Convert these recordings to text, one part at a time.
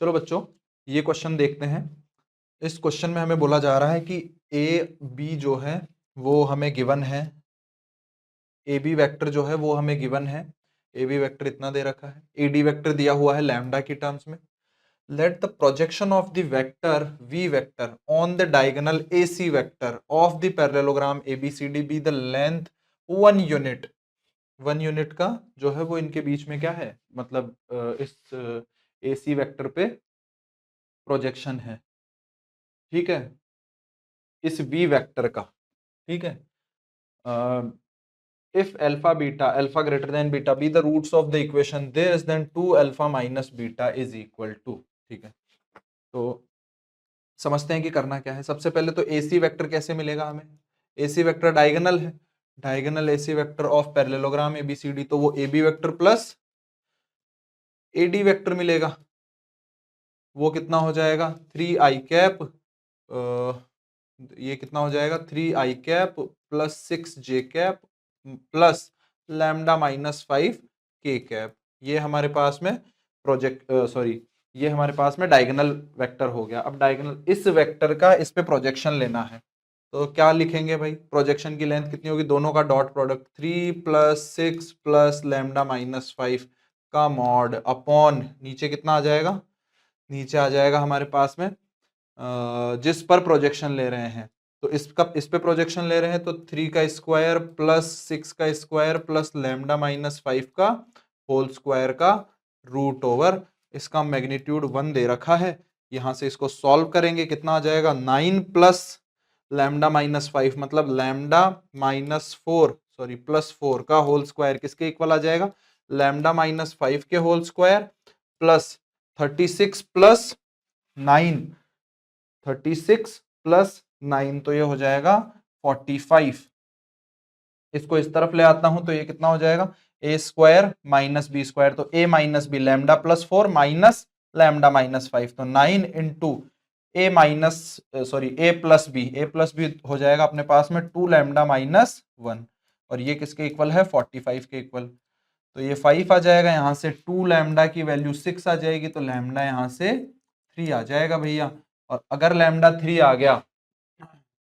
चलो बच्चों, ये क्वेश्चन देखते हैं। इस क्वेश्चन में हमें बोला जा रहा है कि ए बी जो है वो हमें गिवन है। ए बी वेक्टर जो है वो हमें गिवन है। ए बी वेक्टर इतना दे रखा है, ए डी वेक्टर दिया हुआ है लैम्डा की टर्म्स में। Let the projection of the vector v vector on the diagonal A C vector of the parallelogram A B C D be the length 1 unit. 1 unit का जो है वो इनके बीच में क्या है, मतलब इस ए सी वेक्टर पे प्रोजेक्शन है। ठीक है, इस वी वेक्टर का। ठीक है, if alpha beta alpha greater than beta be the roots of the equation this then 2 alpha minus beta is equal to। ठीक है, तो समझते हैं कि करना क्या है। सबसे पहले तो एसी वेक्टर कैसे मिलेगा हमें। एसी वेक्टर डायगोनल है, diagonal AC vector of parallelogram ABCD, तो वो AB vector plus AD vector मिलेगा। वो कितना हो जाएगा 3i कैप, ये कितना हो जाएगा 3i cap plus 6j cap plus lambda minus 5k cap. ये हमारे पास में ये हमारे पास में डायगोनल वेक्टर हो गया। अब डायगोनल इस वेक्टर का इस पे प्रोजेक्शन लेना है, तो क्या लिखेंगे भाई। प्रोजेक्शन की लेंथ कितनी होगी, दोनों का dot product 3 plus 6 plus lambda minus 5 का मॉड अपॉन नीचे कितना आ जाएगा, नीचे आ जाएगा हमारे पास में जिस पर प्रोजेक्शन ले रहे हैं। तो इस पे प्रोजेक्शन ले रहे हैं तो 3 का स्क्वायर प्लस 6 का स्क्वायर प्लस लैम्डा माइनस 5 का होल स्क्वायर का रूट ओवर, इसका मैग्नीट्यूड 1 दे रखा है। यहां से इसको सॉल्व करेंगे, कितना आ जाएगा 9 प्लस लैम्डा माइनस 5 मतलब लैम्डा माइनस 4 प्लस 4 का होल स्क्वायर किसके इक्वल आ जाएगा, लैम्डा माइनस 5 के whole square plus 36 plus 9, 36 plus 9 तो ये हो जाएगा 45। इसको इस तरफ ले आता हूं तो ये कितना हो जाएगा A square minus B square, तो A minus B lambda plus 4 minus lambda minus 5, तो 9 into A minus A plus B हो जाएगा अपने पास में 2 लैम्डा माइनस 1, और ये किसके इक्वल है 45 के इक्वल। तो ये 5 आ जाएगा, यहाँ से 2 लैम्डा की वैल्यू 6 आ जाएगी, तो लैम्डा यहाँ से 3 आ जाएगा भैया। और अगर लैम्डा 3 आ गया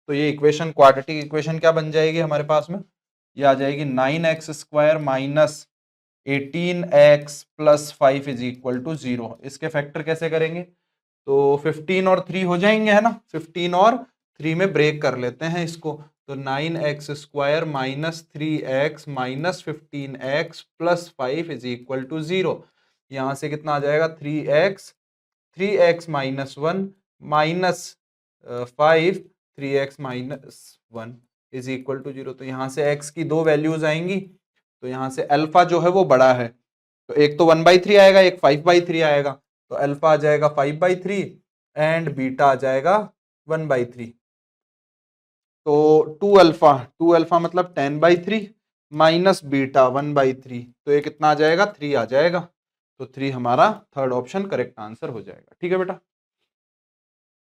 तो ये इक्वेशन क्वाड्रेटिक इक्वेशन क्या बन जाएगी हमारे पास में, ये आ जाएगी 9x square minus 18x plus 5 is equal to 0। इसके फैक्टर कैसे करेंगे, तो 15 और 3 हो जाएंगे, है ना, 15 और 3 में ब्रेक कर लेते हैं इसको, तो 9x square minus 3x minus 15x plus 5 is equal to 0। यहाँ से कितना आ जाएगा 3x minus 1 minus 5 3x minus 1 is equal to 0। तो यहाँ से x की दो वैल्यूज आएंगी, तो यहाँ से अल्फा जो है वो बड़ा है, तो एक तो 1/3 आएगा, एक 5/3 आएगा, तो अल्फा आ जाएगा 5/3 एंड बीटा आ जाएगा 1/3। तो 2 अल्फा मतलब 10/3 माइनस बीटा 1/3, तो ये कितना आ जाएगा 3 आ जाएगा। तो 3 हमारा थर्ड ऑप्शन करेक्ट आंसर हो जाएगा। ठीक है बेटा।